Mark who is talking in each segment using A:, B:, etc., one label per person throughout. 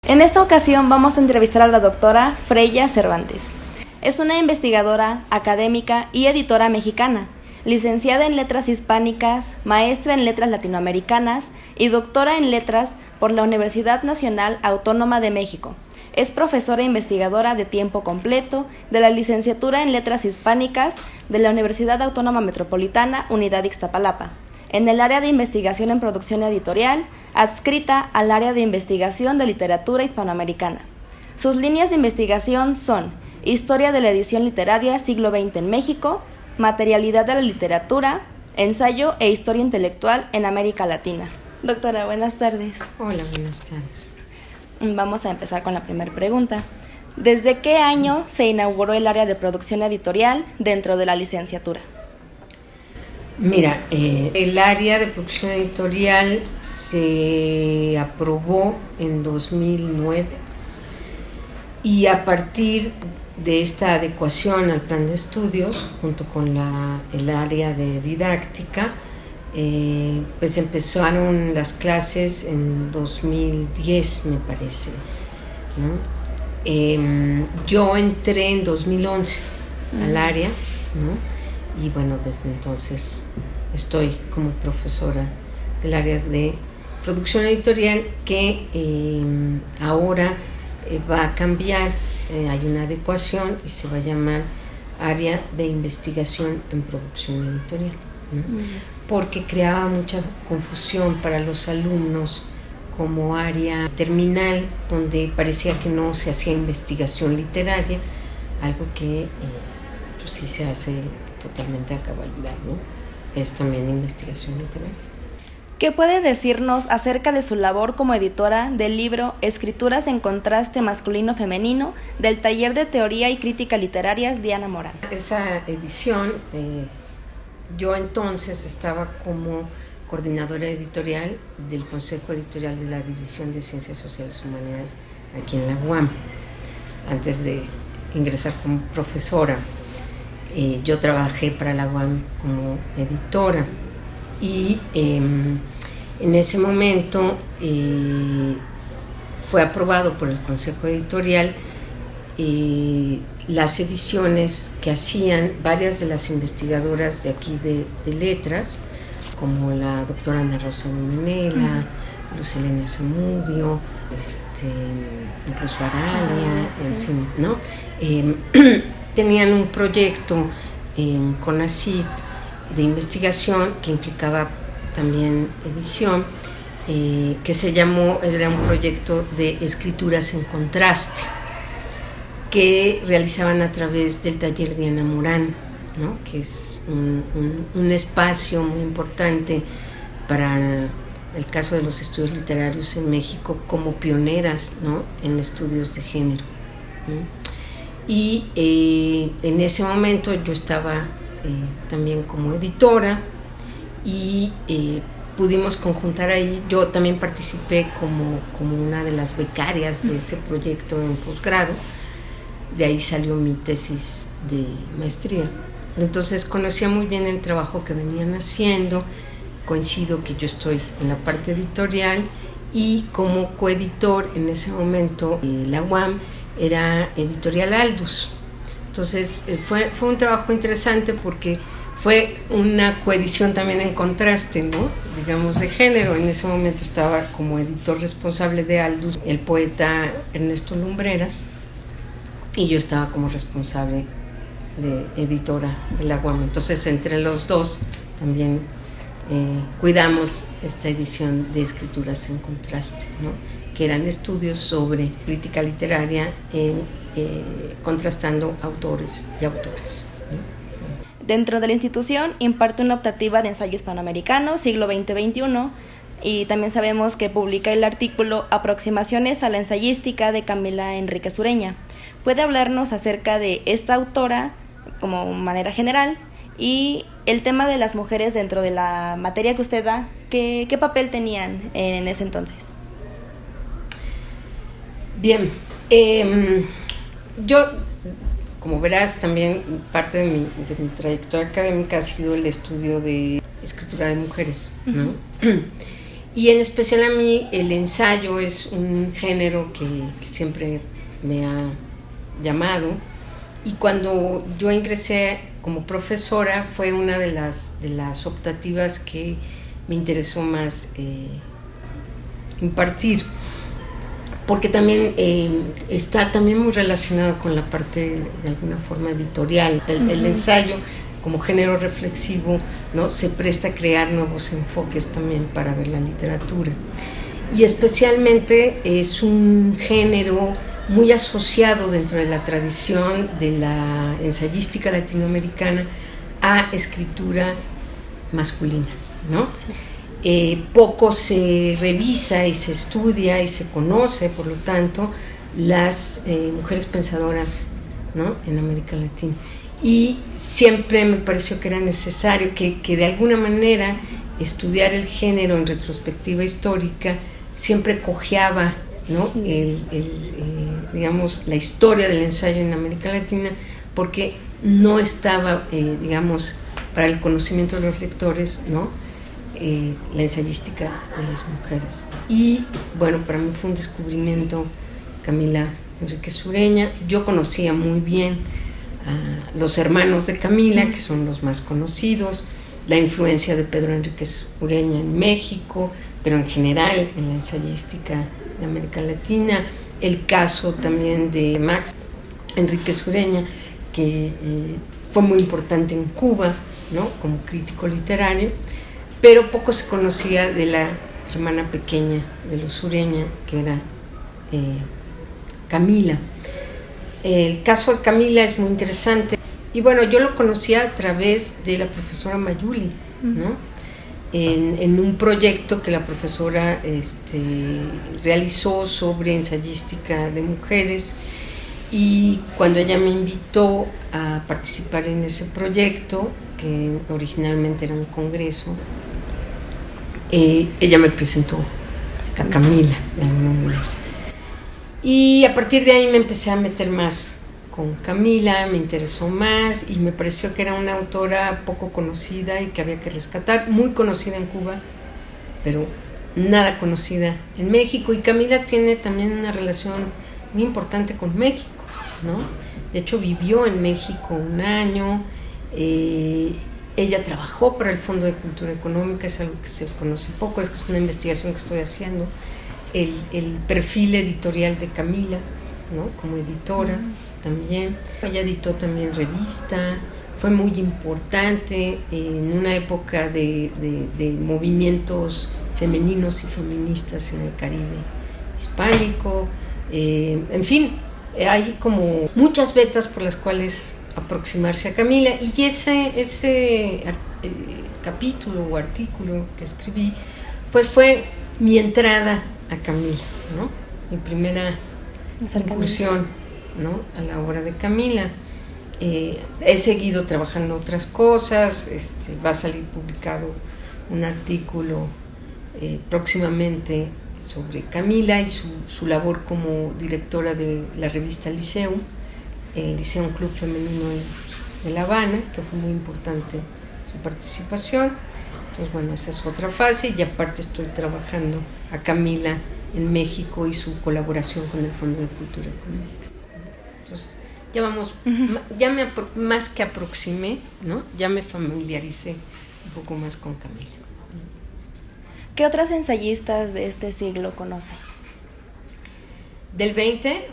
A: En esta ocasión vamos a entrevistar a la doctora Freya Cervantes. Es una investigadora, académica y editora mexicana, licenciada en Letras Hispánicas, maestra en Letras Latinoamericanas y doctora en Letras por la Universidad Nacional Autónoma de México. Es profesora e investigadora de tiempo completo de la licenciatura en Letras Hispánicas de la Universidad Autónoma Metropolitana, Unidad Ixtapalapa, en el área de investigación en producción editorial, adscrita al área de investigación de literatura hispanoamericana. Sus líneas de investigación son Historia de la edición literaria siglo XX en México, Materialidad de la literatura, Ensayo e historia intelectual en América Latina. Doctora, buenas tardes.
B: Hola, buenas tardes.
A: Vamos a empezar con la primera pregunta. ¿Desde qué año se inauguró el área de producción editorial dentro de la licenciatura?
B: Mira, el área de producción editorial se aprobó en 2009 y a partir de esta adecuación al plan de estudios, junto con el área de didáctica, pues empezaron las clases en 2010, me parece, ¿no? Yo entré en 2011 al área, ¿no? Y bueno, desde entonces estoy como profesora del área de producción editorial que ahora va a cambiar, hay una adecuación y se va a llamar área de investigación en producción editorial, ¿no? Porque creaba mucha confusión para los alumnos como área terminal, donde parecía que no se hacía investigación literaria, algo que pues sí se hace totalmente a cabalidad, ¿no? Es también investigación literaria.
A: ¿Qué puede decirnos acerca de su labor como editora del libro Escrituras en contraste masculino-femenino del Taller de Teoría y Crítica Literarias Diana Morán?
B: Esa edición, yo entonces estaba como coordinadora editorial del Consejo Editorial de la División de Ciencias Sociales y Humanidades aquí en la UAM. Antes de ingresar como profesora, yo trabajé para la UAM como editora y en ese momento fue aprobado por el Consejo Editorial las ediciones que hacían varias de las investigadoras de aquí de letras, como la doctora Ana Rosa Menela, Luz Helena Zamudio, incluso Aralia, en fin, ¿no? Tenían un proyecto en CONACYT de investigación que implicaba también edición, que se llamó, era un proyecto de escrituras en contraste, que realizaban a través del taller Diana Morán, ¿no? Que es un espacio muy importante para el caso de los estudios literarios en México como pioneras, ¿no? En estudios de género, ¿no? Y en ese momento yo estaba también como editora y pudimos conjuntar ahí. Yo también participé como una de las becarias de ese proyecto en posgrado. De ahí salió mi tesis de maestría. Entonces conocía muy bien el trabajo que venían haciendo. Coincido que yo estoy en la parte editorial y como coeditor en ese momento la UAM era Editorial Aldus. Entonces fue un trabajo interesante porque fue una coedición también en contraste, ¿no? Digamos, de género. En ese momento estaba como editor responsable de Aldus el poeta Ernesto Lumbreras y yo estaba como responsable de editora de la UAM. Entonces entre los dos también cuidamos esta edición de Escrituras en contraste, ¿no? Que eran estudios sobre crítica literaria contrastando autores y autoras, ¿no?
A: Dentro de la institución imparte una optativa de ensayo hispanoamericano, siglo XX-XXI, y también sabemos que publica el artículo Aproximaciones a la ensayística de Camila Enríquez Ureña. ¿Puede hablarnos acerca de esta autora como manera general y el tema de las mujeres dentro de la materia que usted da? ¿Qué papel tenían en ese entonces?
B: Bien, yo, como verás, también parte de mi trayectoria académica ha sido el estudio de escritura de mujeres, ¿no? Y en especial a mí el ensayo es un género que siempre me ha llamado, y cuando yo ingresé como profesora fue una de las optativas que me interesó más impartir, porque también está también muy relacionado con la parte de alguna forma editorial. El ensayo como género reflexivo, ¿no?, se presta a crear nuevos enfoques también para ver la literatura, y especialmente es un género muy asociado dentro de la tradición de la ensayística latinoamericana a escritura masculina, ¿no? Sí. Poco se revisa y se estudia y se conoce, por lo tanto, las mujeres pensadoras, ¿no?, en América Latina. Y siempre me pareció que era necesario que de alguna manera estudiar el género en retrospectiva histórica siempre cojeaba, ¿no?, digamos, la historia del ensayo en América Latina, porque no estaba, digamos, para el conocimiento de los lectores, ¿no?, la ensayística de las mujeres. Y bueno, para mí fue un descubrimiento Camila Enríquez Ureña. Yo conocía muy bien a los hermanos de Camila, que son los más conocidos, la influencia de Pedro Enríquez Ureña en México, pero en general en la ensayística de América Latina, el caso también de Max Enríquez Ureña, que fue muy importante en Cuba, ¿no?, como crítico literario, pero poco se conocía de la hermana pequeña de los Ureña, que era Camila. El caso de Camila es muy interesante, y bueno, yo lo conocía a través de la profesora Mayuli, ¿no?, en un proyecto que la profesora realizó sobre ensayística de mujeres, y cuando ella me invitó a participar en ese proyecto, que originalmente era un congreso, ella me presentó a Camila de alguna manera. Y a partir de ahí me empecé a meter más con Camila, me interesó más y me pareció que era una autora poco conocida y que había que rescatar, muy conocida en Cuba, pero nada conocida en México. Y Camila tiene también una relación muy importante con México, ¿no? De hecho, vivió en México un año, ella trabajó para el Fondo de Cultura Económica, es algo que se conoce poco, es una investigación que estoy haciendo. El perfil editorial de Camila, ¿no?, como editora también. Ella editó también revista, fue muy importante en una época de movimientos femeninos y feministas en el Caribe hispánico. En fin, hay como muchas vetas por las cuales aproximarse a Camila, y ese capítulo o artículo que escribí, pues fue mi entrada a Camila, ¿no?, mi primera incursión, ¿no?, a la obra de Camila. He seguido trabajando otras cosas, va a salir publicado un artículo próximamente sobre Camila y su labor como directora de la revista Liceum, el Liceum Club Femenino de La Habana, que fue muy importante su participación. Entonces, bueno, esa es otra fase, y aparte estoy trabajando a Camila en México y su colaboración con el Fondo de Cultura Económica. Entonces, ya vamos, ya más que aproximé, ¿no?, ya me familiaricé un poco más con Camila.
A: ¿Qué otras ensayistas de este siglo conoce?
B: Del 20,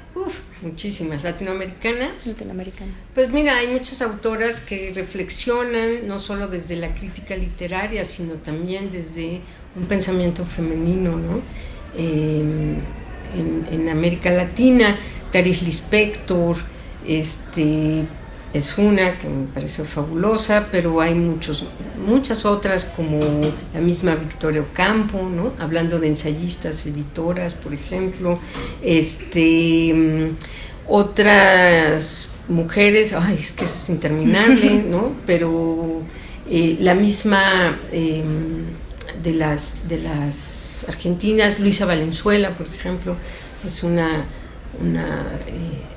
B: muchísimas. Latinoamericanas.
A: Latinoamericana.
B: Pues mira, hay muchas autoras que reflexionan no solo desde la crítica literaria, sino también desde un pensamiento femenino, ¿no? En América Latina, Clarice Lispector, es una que me parece fabulosa, pero hay muchas otras, como la misma Victoria Ocampo, ¿no?, hablando de ensayistas, editoras, por ejemplo. Otras mujeres, es que es interminable, ¿no?, pero la misma de las argentinas, Luisa Valenzuela, por ejemplo, es una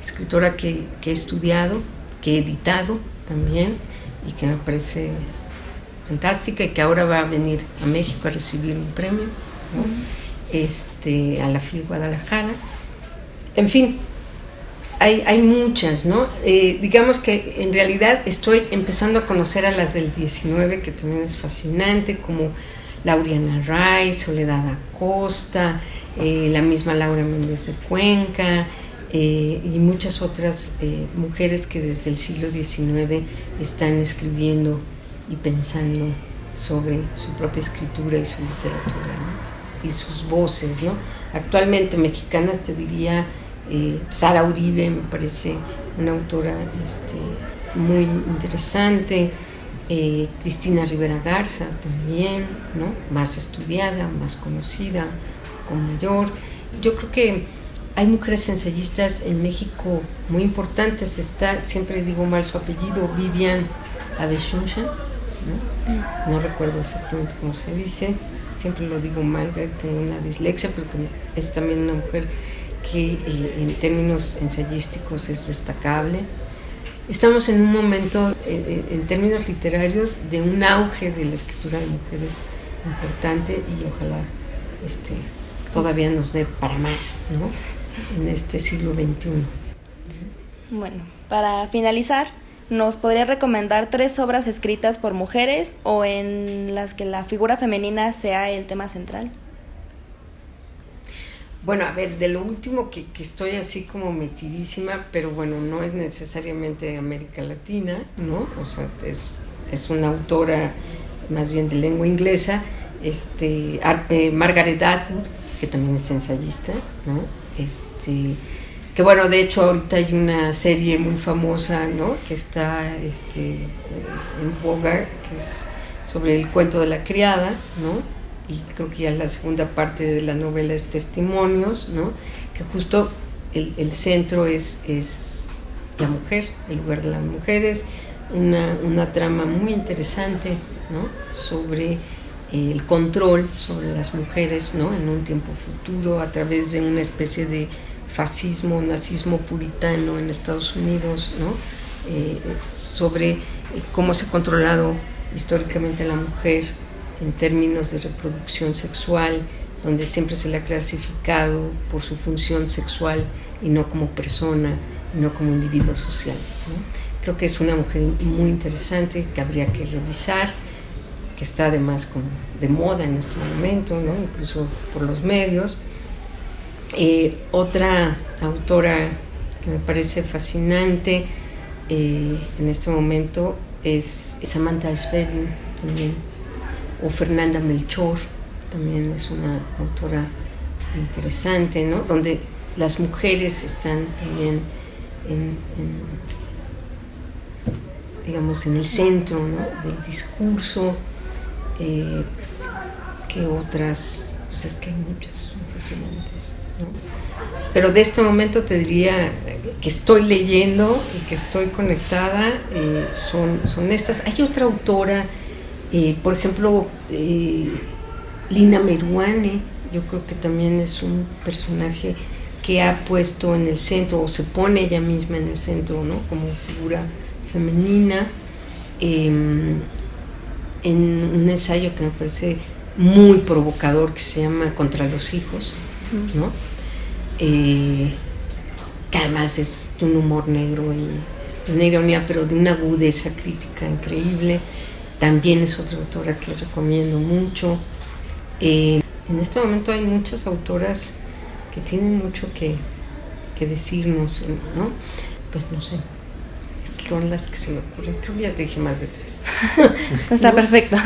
B: escritora que he estudiado, que he editado también, y que me parece fantástica, y que ahora va a venir a México a recibir un premio. ¿no? A la FIL Guadalajara. En fin, hay muchas, ¿no? Digamos que en realidad estoy empezando a conocer a las del 19, que también es fascinante, como Lauriana Wright, Soledad Acosta, la misma Laura Méndez de Cuenca, y muchas otras mujeres que desde el siglo XIX están escribiendo y pensando sobre su propia escritura y su literatura, ¿no? Y sus voces, ¿no? Actualmente mexicanas te diría Sara Uribe, me parece una autora muy interesante, Cristina Rivera Garza también, ¿no? Más estudiada, más conocida, con mayor. Yo creo que hay mujeres ensayistas en México muy importantes. Está, siempre digo mal su apellido, Vivian Abeshuncha, ¿no? No recuerdo exactamente cómo se dice, siempre lo digo mal, tengo una dislexia, pero que es también una mujer que en términos ensayísticos es destacable. Estamos en un momento, en términos literarios, de un auge de la escritura de mujeres importante, y ojalá todavía nos dé para más, ¿no? En este siglo XXI.
A: Bueno, para finalizar, ¿nos podría recomendar 3 obras escritas por mujeres o en las que la figura femenina sea el tema central?
B: Bueno, a ver, de lo último que estoy así como metidísima, pero bueno, no es necesariamente de América Latina, ¿no? O sea, es una autora más bien de lengua inglesa, Margaret Atwood, que también es ensayista, ¿no? Que bueno, de hecho ahorita hay una serie muy famosa, ¿no? Que está en boga, que es sobre el cuento de la criada, ¿no? Y creo que ya la segunda parte de la novela es Testimonios, ¿no? Que justo el centro es la mujer, el lugar de las mujeres, una trama muy interesante, ¿no? Sobre el control sobre las mujeres, ¿no? En un tiempo futuro, a través de una especie de fascismo, nazismo puritano en Estados Unidos, ¿no? Sobre cómo se ha controlado históricamente a la mujer en términos de reproducción sexual, donde siempre se le ha clasificado por su función sexual y no como persona, no como individuo social, ¿no? Creo que es una mujer muy interesante que habría que revisar, que está además como de moda en este momento, ¿no? Incluso por los medios. Otra autora que me parece fascinante en este momento es Samantha Schweblin también, o Fernanda Melchor, también es una autora interesante, ¿no? Donde las mujeres están también digamos, en el centro, ¿no? Del discurso. Que otras, pues es que hay muchas, son fascinantes, ¿no? Pero de este momento te diría que estoy leyendo y que estoy conectada, son estas. Hay otra autora, por ejemplo, Lina Meruane, yo creo que también es un personaje que ha puesto en el centro, o se pone ella misma en el centro, ¿no? Como figura femenina, en un ensayo que me parece muy provocador, que se llama Contra los hijos, ¿no? Que además es de un humor negro y una ironía, pero de una agudeza crítica increíble. También es otra autora que recomiendo mucho. En este momento hay muchas autoras que tienen mucho que decirnos, ¿no? Pues no sé, son las que se me ocurren. Creo que ya te dije más de 3.
A: Está perfecto.